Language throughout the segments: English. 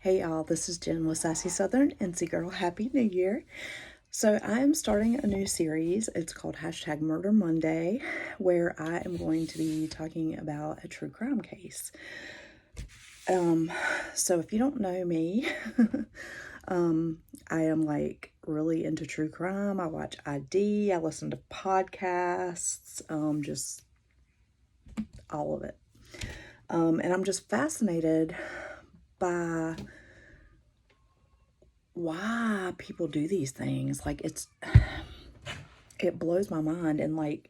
Hey y'all, this is Jen with Sassy Southern NC Girl. Happy New Year. So I am starting a new series. It's called #Murder Monday, where I am going to be talking about a true crime case. So if you don't know me, I am like really into true crime. I watch ID, I listen to podcasts, just all of it. And I'm just fascinated by why people do these things. Like it blows my mind. And like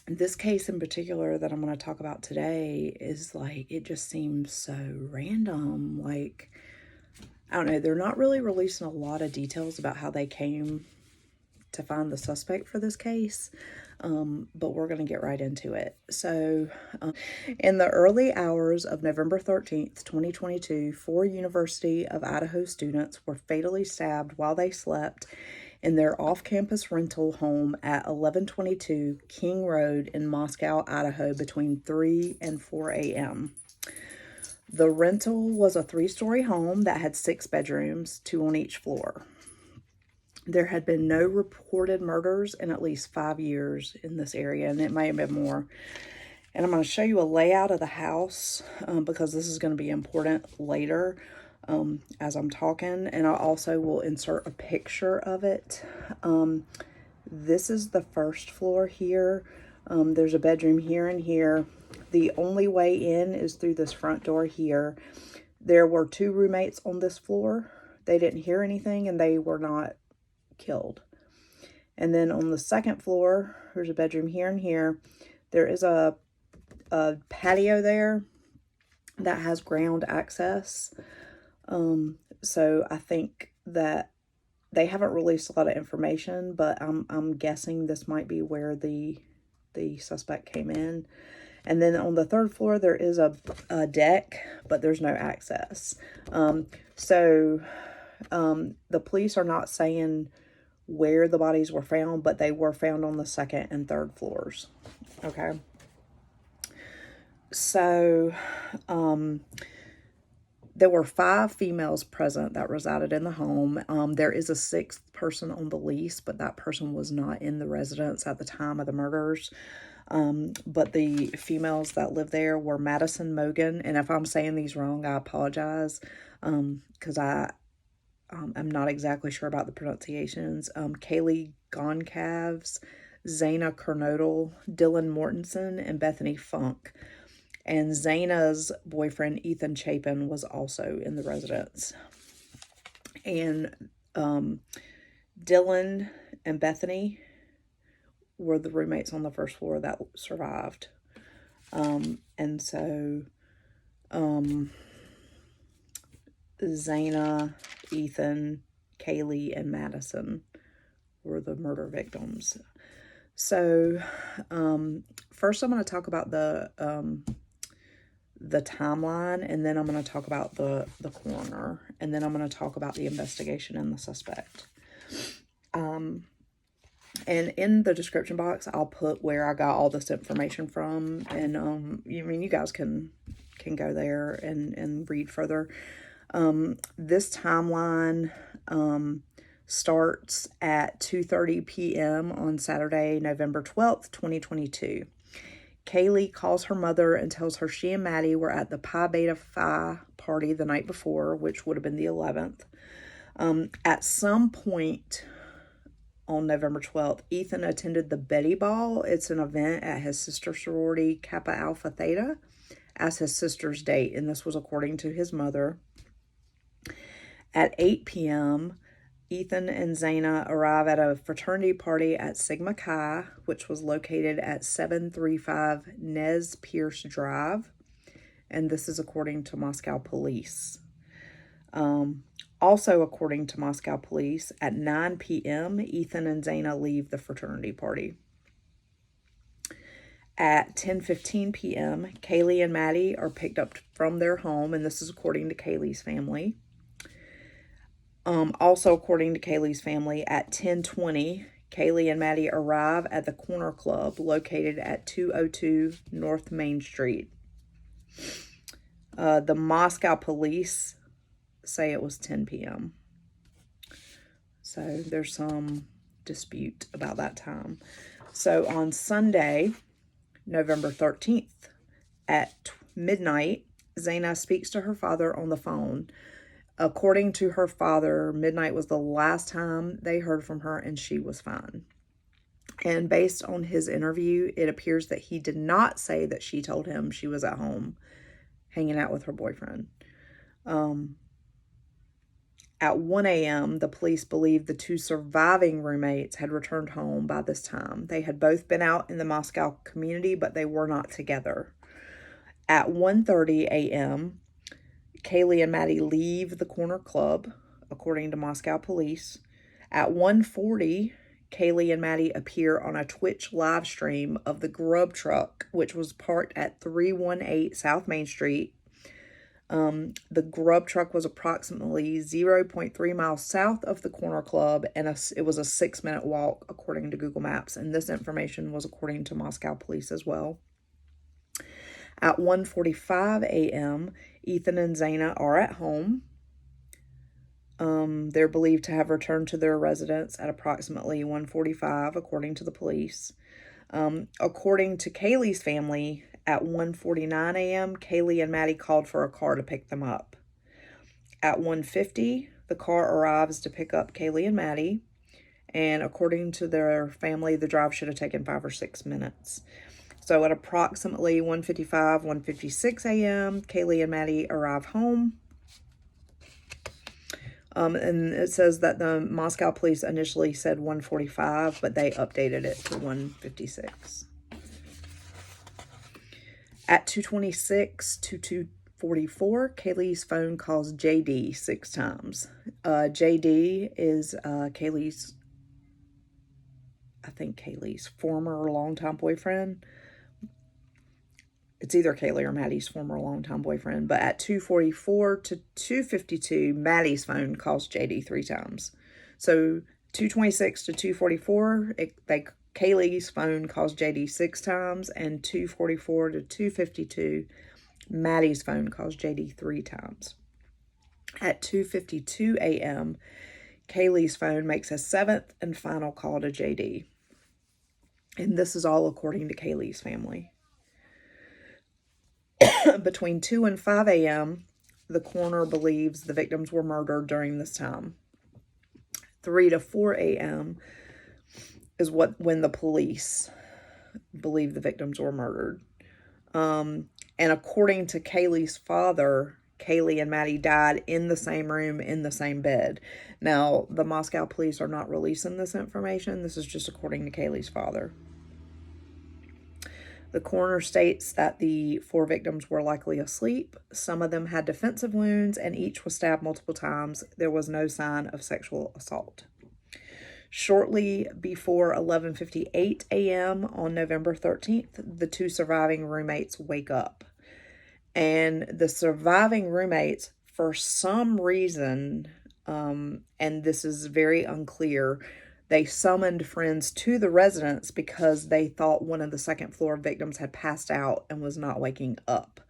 this case in particular that I'm going to talk about today is like, it just seems so random. Like, I don't know, they're not really releasing a lot of details about how they came to find the suspect for this case. But we're going to get right into it. So, in the early hours of November 13th, 2022, 4 University of Idaho students were fatally stabbed while they slept in their off-campus rental home at 1122 King Road in Moscow, Idaho, between 3 and 4 a.m. The rental was a 3-story home that had 6 bedrooms, 2 on each floor. There had been no reported murders in at least 5 years in this area, and it may have been more. And I'm going to show you a layout of the house because this is going to be important later as I'm talking. And I also will insert a picture of it. This is the first floor here. There's a bedroom here and here. The only way in is through this front door here. There were 2 roommates on this floor. They didn't hear anything and they were not killed. And then on the second floor, there's a bedroom here and here. There is a patio there that has ground access. So I think that they haven't released a lot of information, but I'm guessing this might be where the suspect came in. And then on the third floor, there is a deck, but there's no access. So the police are not saying where the bodies were found, but they were found on the second and third floors. Okay. So, there were 5 females present that resided in the home. There is a 6th person on the lease, but that person was not in the residence at the time of the murders. But the females that lived there were Madison Mogan, and if I'm saying these wrong, I apologize, because I'm not exactly sure about the pronunciations. Kaylee Goncalves, Zaina Kernodle, Dylan Mortensen, and Bethany Funk. And Zaina's boyfriend, Ethan Chapin, was also in the residence. And Dylan and Bethany were the roommates on the first floor that survived. And so Zaina, Ethan, Kaylee, and Madison were the murder victims. So first I'm going to talk about the timeline, and then I'm going to talk about the coroner, and then I'm going to talk about the investigation and the suspect. And in the description box, I'll put where I got all this information from, and you guys can go there and read further. This timeline starts at 2:30 p.m. on Saturday, November 12th, 2022. Kaylee calls her mother and tells her she and Maddie were at the Pi Beta Phi party the night before, which would have been the 11th. At some point on November 12th, Ethan attended the Betty Ball. It's an event at his sister's sorority, Kappa Alpha Theta, as his sister's date, and this was according to his mother. At 8 p.m., Ethan and Zaina arrive at a fraternity party at Sigma Chi, which was located at 735 Nez Perce Drive, and this is according to Moscow police. Also according to Moscow police, at 9 p.m., Ethan and Zaina leave the fraternity party. At 10:15 p.m., Kaylee and Maddie are picked up from their home, and this is according to Kaylee's family. Also according to Kaylee's family, at 10:20, Kaylee and Maddie arrive at the Corner Club located at 202 North Main Street. The Moscow police say it was 10 p.m. So there's some dispute about that time. So on Sunday, November 13th at midnight, Zaina speaks to her father on the phone. According to her father, midnight was the last time they heard from her and she was fine. And based on his interview, it appears that he did not say that she told him she was at home hanging out with her boyfriend. At 1 a.m., the police believed the two surviving roommates had returned home by this time. They had both been out in the Moscow community, but they were not together. At 1:30 a.m., Kaylee and Maddie leave the corner club, according to Moscow police. At 1:40, Kaylee and Maddie appear on a Twitch live stream of the grub truck, which was parked at 318 South Main Street. The grub truck was approximately 0.3 miles south of the corner club, and it was a 6-minute walk, according to Google Maps. And this information was according to Moscow police as well. At 1:45 a.m., Ethan and Zaina are at home. They're believed to have returned to their residence at approximately 1:45, according to the police. According to Kaylee's family, at 1:49 a.m., Kaylee and Maddie called for a car to pick them up. At 1:50, the car arrives to pick up Kaylee and Maddie. And according to their family, the drive should have taken 5 or 6 minutes. So at approximately 1:55, 1:56 a.m., Kaylee and Maddie arrive home. And it says that the Moscow police initially said 1:45, but they updated it to 1:56. At 2:26 to 2:44, Kaylee's phone calls JD 6 times. JD is Kaylee's former longtime boyfriend. It's either Kaylee or Maddie's former longtime boyfriend. But at 2:44 to 2:52, Maddie's phone calls JD 3 times. So 2:26 to 2:44, Kaylee's phone calls JD 6 times, and 2:44 to 2:52, Maddie's phone calls JD 3 times. At 2:52 a.m., Kaylee's phone makes a 7th and final call to JD. And this is all according to Kaylee's family. Between 2 and 5 a.m., the coroner believes the victims were murdered during this time. 3 to 4 a.m. is when the police believe the victims were murdered. And according to Kaylee's father, Kaylee and Maddie died in the same room, in the same bed. Now, the Moscow police are not releasing this information. This is just according to Kaylee's father. The coroner states that the 4 victims were likely asleep. Some of them had defensive wounds, and each was stabbed multiple times. There was no sign of sexual assault. Shortly before 11:58 a.m. on November 13th, the 2 surviving roommates wake up. And the surviving roommates, for some reason, and this is very unclear, they summoned friends to the residence because they thought one of the second-floor victims had passed out and was not waking up.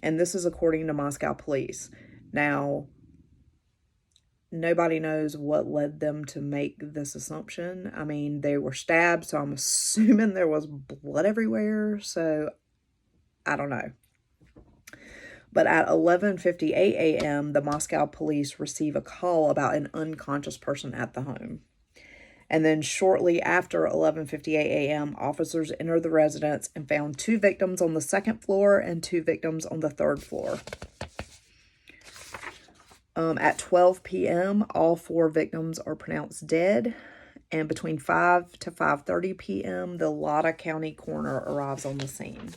And this is according to Moscow police. Now, nobody knows what led them to make this assumption. I mean, they were stabbed, so I'm assuming there was blood everywhere. So, I don't know. But at 11:58 a.m., the Moscow police receive a call about an unconscious person at the home. And then shortly after 11:58 a.m., officers entered the residence and found 2 victims on the 2nd floor and 2 victims on the 3rd floor. At 12 p.m., all 4 victims are pronounced dead. And between 5 to 5:30 p.m., the Latah County coroner arrives on the scene.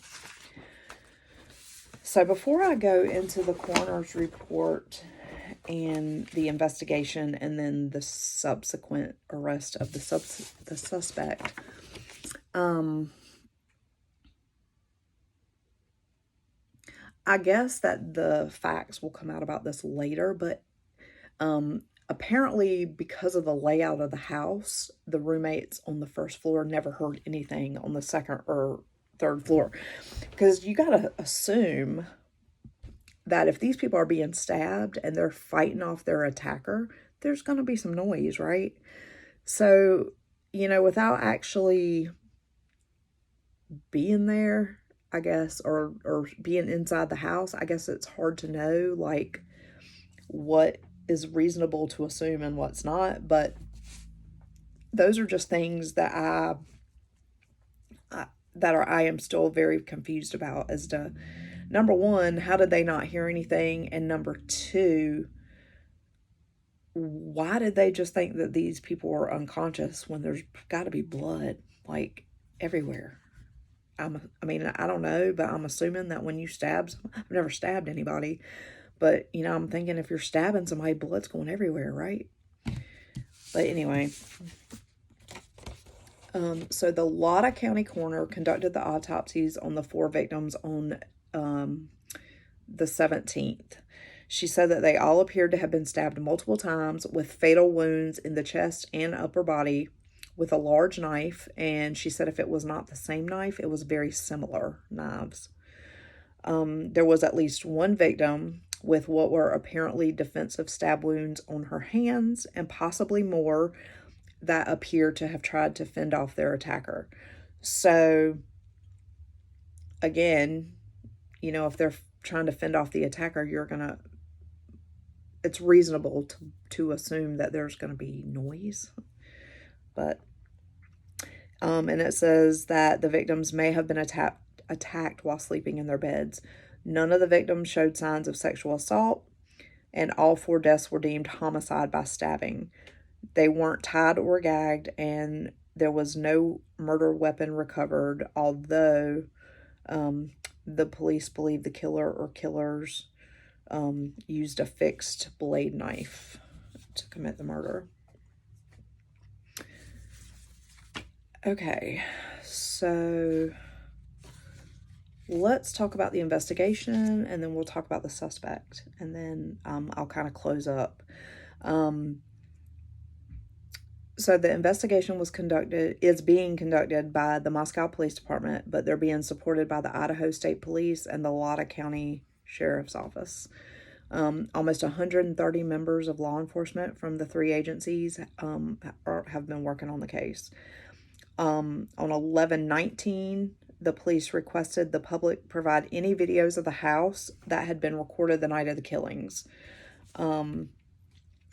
So before I go into the coroner's report and the investigation and then the subsequent arrest of the suspect, I guess that the facts will come out about this later, but apparently because of the layout of the house, the roommates on the 1st floor never heard anything on the 2nd or 3rd floor. Because you got to assume that if these people are being stabbed and they're fighting off their attacker, there's going to be some noise, right? So, without actually being there, I guess, or being inside the house, I guess it's hard to know, like, what is reasonable to assume and what's not. But those are just things that I am still very confused about, as to, number one, how did they not hear anything? And number two, why did they just think that these people were unconscious when there's got to be blood, like, everywhere? I mean, I don't know, but I'm assuming that when you stab, I've never stabbed anybody, but, I'm thinking if you're stabbing somebody, blood's going everywhere, right? But anyway, so the Latta County coroner conducted the autopsies on the 4 victims on the 17th. She said that they all appeared to have been stabbed multiple times with fatal wounds in the chest and upper body with a large knife, and she said if it was not the same knife, it was very similar knives. There was at least one victim with what were apparently defensive stab wounds on her hands, and possibly more that appear to have tried to fend off their attacker. So, again, if they're trying to fend off the attacker, it's reasonable to assume that there's going to be noise. But, and it says that the victims may have been attacked while sleeping in their beds. None of the victims showed signs of sexual assault, and all 4 deaths were deemed homicide by stabbing. They weren't tied or gagged, and there was no murder weapon recovered, although the police believe the killer or killers used a fixed blade knife to commit the murder. Okay, so let's talk about the investigation, and then we'll talk about the suspect, and then I'll kind of close up. So the investigation is being conducted by the Moscow Police Department, but they're being supported by the Idaho State Police and the Latta County Sheriff's Office. Almost 130 members of law enforcement from the 3 agencies have been working on the case. On 11/19, the police requested the public provide any videos of the house that had been recorded the night of the killings.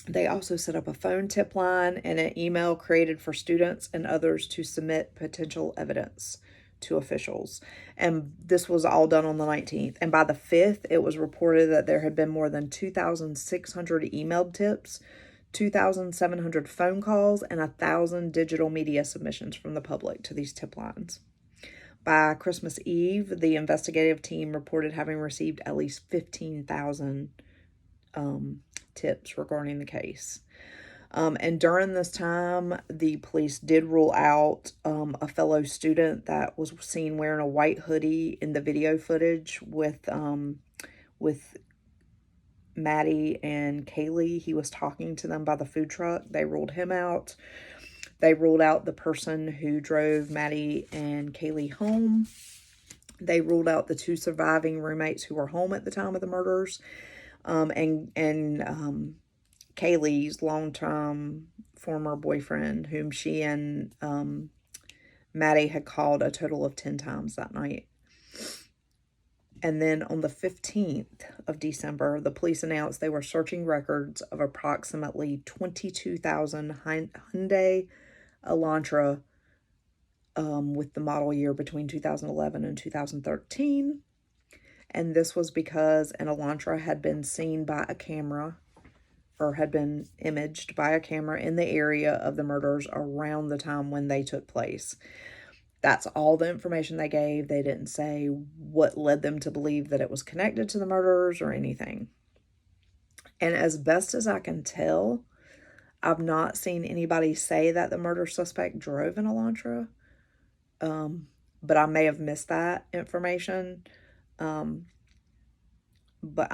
They also set up a phone tip line and an email created for students and others to submit potential evidence to officials. And this was all done on the 19th. And by the 5th, it was reported that there had been more than 2,600 emailed tips, 2,700 phone calls, and 1,000 digital media submissions from the public to these tip lines. By Christmas Eve, the investigative team reported having received at least 15,000 tips regarding the case. And during this time, the police did rule out a fellow student that was seen wearing a white hoodie in the video footage with Maddie and Kaylee. He was talking to them by the food truck. They ruled him out. They ruled out the person who drove Maddie and Kaylee home. They ruled out the 2 surviving roommates who were home at the time of the murders. And Kaylee's long-term former boyfriend, whom she and Maddie had called a total of 10 times that night. And then on the 15th of December, the police announced they were searching records of approximately 22,000 Hyundai Elantra with the model year between 2011 and 2013. And this was because an Elantra had been seen by a camera, or had been imaged by a camera in the area of the murders around the time when they took place. That's all the information they gave. They didn't say what led them to believe that it was connected to the murders or anything. And as best as I can tell, I've not seen anybody say that the murder suspect drove an Elantra. But I may have missed that information. But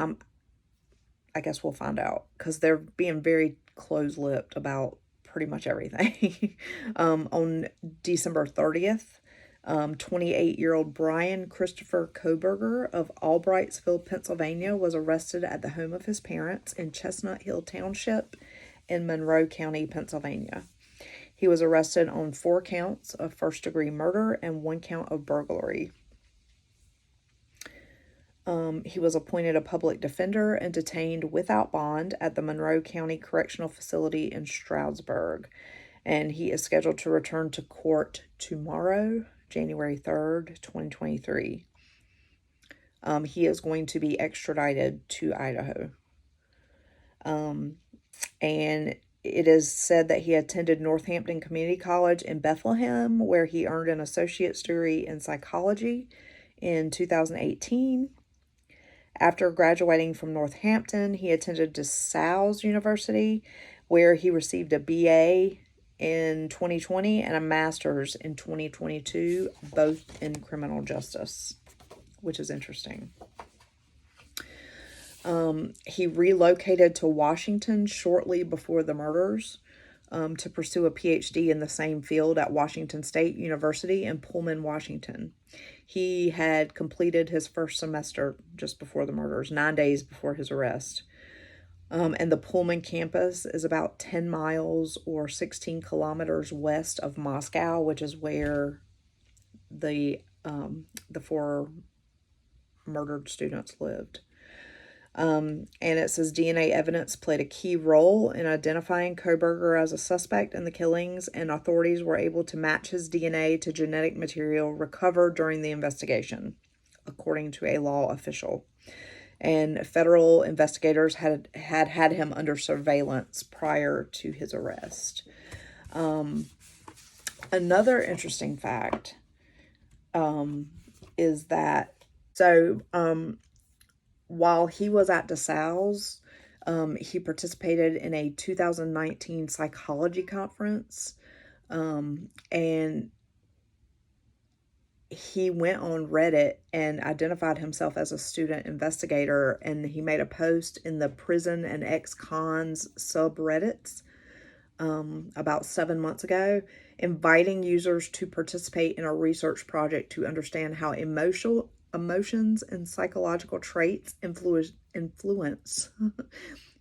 I guess we'll find out, because they're being very close-lipped about pretty much everything. On December 30th, 28-year-old Brian Christopher Koberger of Albrightsville, Pennsylvania, was arrested at the home of his parents in Chestnut Hill Township in Monroe County, Pennsylvania. He was arrested on 4 counts of first-degree murder and 1 count of burglary. He was appointed a public defender and detained without bond at the Monroe County Correctional Facility in Stroudsburg. And he is scheduled to return to court tomorrow, January 3rd, 2023. He is going to be extradited to Idaho. And it is said that he attended Northampton Community College in Bethlehem, where he earned an associate's degree in psychology in 2018. After graduating from Northampton, he attended DeSales University, where he received a BA in 2020 and a master's in 2022, both in criminal justice, which is interesting. He relocated to Washington shortly before the murders to pursue a PhD in the same field at Washington State University in Pullman, Washington. He had completed his first semester just before the murders, 9 days before his arrest. And the Pullman campus is about 10 miles or 16 kilometers west of Moscow, which is where the 4 murdered students lived. And it says DNA evidence played a key role in identifying Koberger as a suspect in the killings, and authorities were able to match his DNA to genetic material recovered during the investigation, according to a law official. And federal investigators had him under surveillance prior to his arrest. Another interesting fact is that, while he was at DeSales, he participated in a 2019 psychology conference, and he went on Reddit and identified himself as a student investigator, and he made a post in the prison and ex-cons subreddits about 7 months ago, inviting users to participate in a research project to understand how emotions and psychological traits influence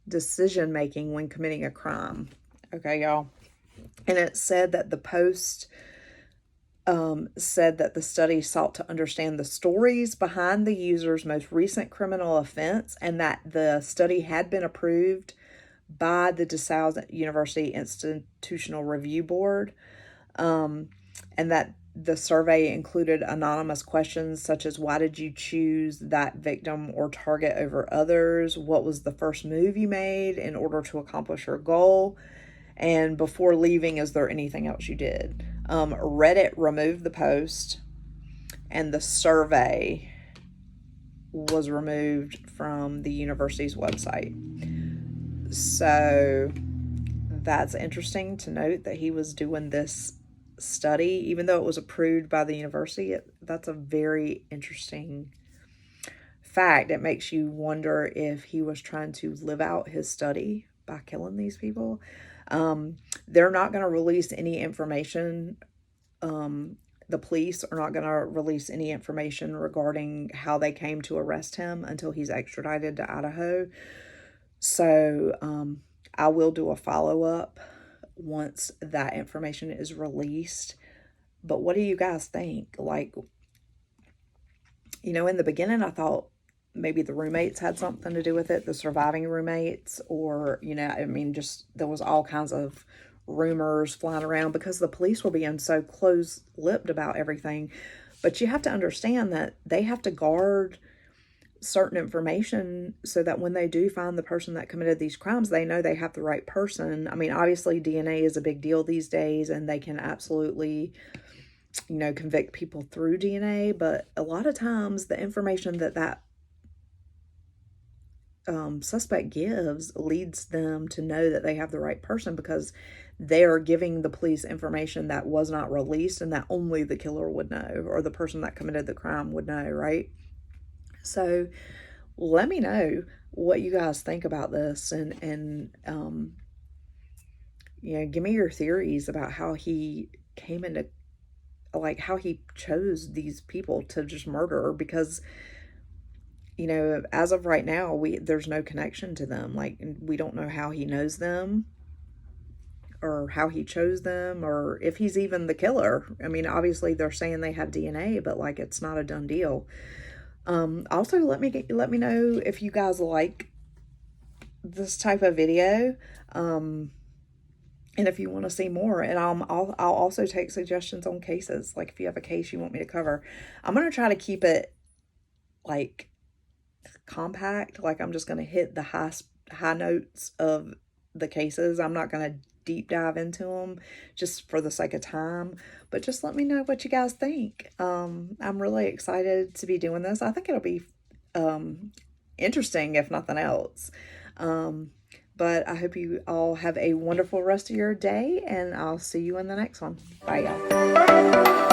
decision-making when committing a crime. Okay, y'all. And it said that the post said that the study sought to understand the stories behind the user's most recent criminal offense, and that the study had been approved by the DeSales University Institutional Review Board, and that the survey included anonymous questions such as, why did you choose that victim or target over others? What was the first move you made in order to accomplish your goal? And before leaving, is there anything else you did? Reddit removed the post, and the survey was removed from the university's website. So that's interesting to note that he was doing this study, even though it was approved by the university. That's a very interesting fact. It makes you wonder if he was trying to live out his study by killing these people. They're not going to release any information. The police are not going to release any information regarding how they came to arrest him until he's extradited to Idaho. So I will do a follow-up once that information is released. But what do you guys think? Like, in the beginning, I thought maybe the roommates had something to do with it, the surviving roommates, or, just there was all kinds of rumors flying around because the police were being so close-lipped about everything. But you have to understand that they have to guard certain information so that when they do find the person that committed these crimes, they know they have the right person. I mean, obviously DNA is a big deal these days, and they can absolutely, convict people through DNA. But a lot of times the information that suspect gives leads them to know that they have the right person, because they're giving the police information that was not released and that only the killer would know, or the person that committed the crime would know, right? So let me know what you guys think about this, and give me your theories about how he came into like how he chose these people to just murder, because, you know, as of right now, there's no connection to them. Like, we don't know how he knows them, or how he chose them, or if he's even the killer. I mean, obviously they're saying they have DNA, but like, it's not a done deal. Also, let me know if you guys like this type of video, and if you want to see more. And I'll also take suggestions on cases. Like, if you have a case you want me to cover, I'm gonna try to keep it like compact. Like, I'm just gonna hit the high notes of the cases. I'm not gonna deep dive into them just for the sake of time, but just let me know what you guys think. I'm really excited to be doing this. I think it'll be interesting, if nothing else. But I hope you all have a wonderful rest of your day, and I'll see you in the next one. Bye, y'all.